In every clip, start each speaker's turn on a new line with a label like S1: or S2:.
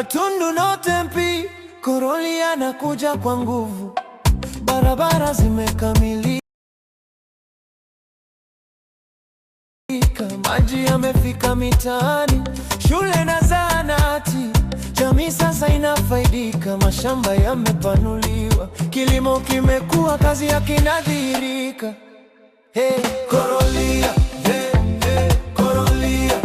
S1: Gatundu no Tempi, Koroli anakuja kwa nguvu. Barabara zimekamilika, maji yamefika mitaani, shule na zahanati. Jamii sasa inafaidika, mashamba yamepanuliwa, kilimo kimekuwa, kazi yake inadhihirika. Hey, Korolia, hey, hey, Korolia,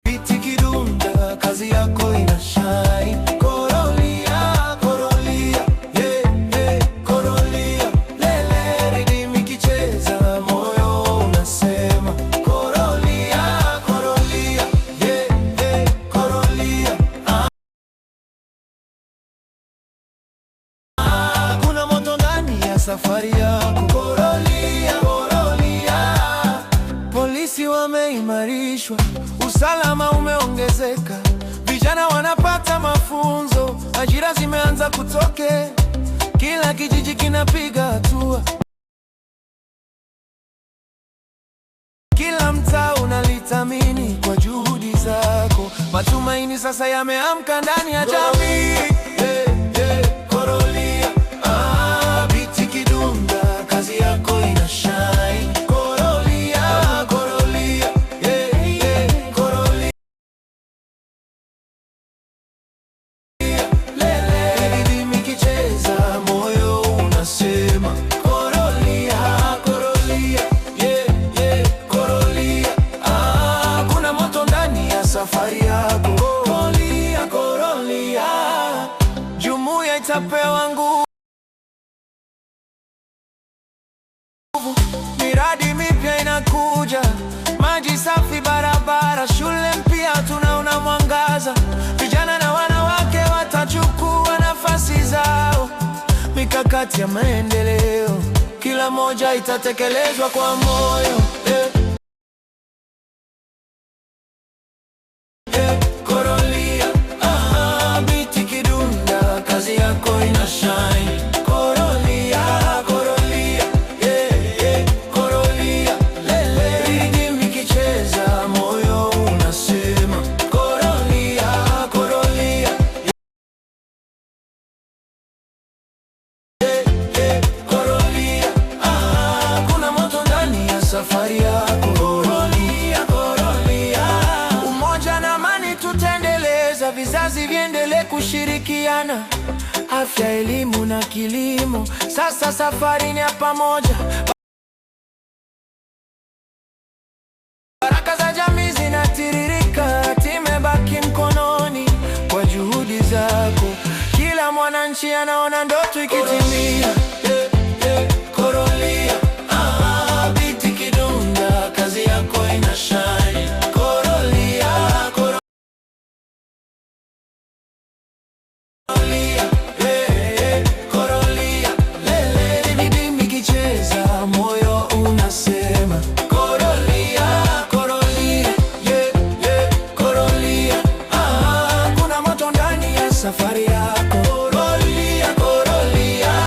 S1: Biti Kidunda, kazi yako inashine. Korolia, Korolia, hey, hey, Korolia, lele ridimi kicheza, moyo unasema Korolia, Korolia, hey, hey, Korolia, kuna moto ndani ya safari yako. Korolia, Korolia, polisi wameimarishwa, usalama umeongezeka, vijana wanapata mafunzo, ajira zimeanza kutokea, kila kijiji kinapiga hatua, kila mtaa unalithamini kwa juhudi zako. Matumaini sasa yameamka ndani ya jamii. Hey, hey, Korolia, Biti Kidunda, kazi yako inashine. Korolia, Korolia, yeah, yeah, Korolia, lele ridimi kicheza, moyo unasema Korolia, Korolia, yeah, yeah, Korolia, kuna moto ndani ya safari yako. Korolia, Korolia, jumuiya itapewa nguvu, miradi mipya inakuja, maji safi, barabara, shule mpya, tunaona mwangaza. Vijana na wanawake watachukua nafasi zao, mikakati ya maendeleo, kila moja itatekelezwa kwa moyo. Korolia, Biti Kidunda, kazi yako inashine. Korolia, Korolia, yeah, yeah, Korolia, lele ridimi kicheza, moyo unasema Korolia, Korolia, yeah, yeah, Korolia, kuna moto ndani ya safari yako. Korolia, Korolia, umoja na amani tutaendeleza, vizazi viendelee kushirikiana, afya, elimu na kilimo, sasa safari ni ya pamoja. Baraka za jamii zinatiririka, timebaki mkononi kwa juhudi zako, kila mwananchi anaona ndoto ikitimia. Korolia, Biti Kidunda, kazi yako inashine. Korolia, Korolia, Korolia, lele ridimi kicheza, moyo unasema Korolia, Korolia, yeah, yeah, Korolia, kuna moto ndani ya safari yako. Korolia, Korolia,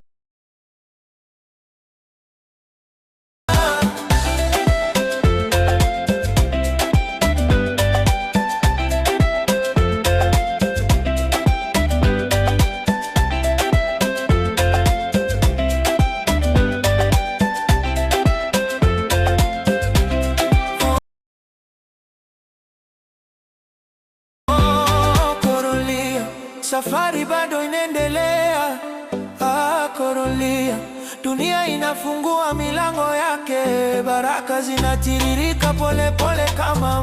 S1: Korolia, safari bado inaendelea. Korolia, dunia inafungua milango yake, baraka zinatiririka pole pole kama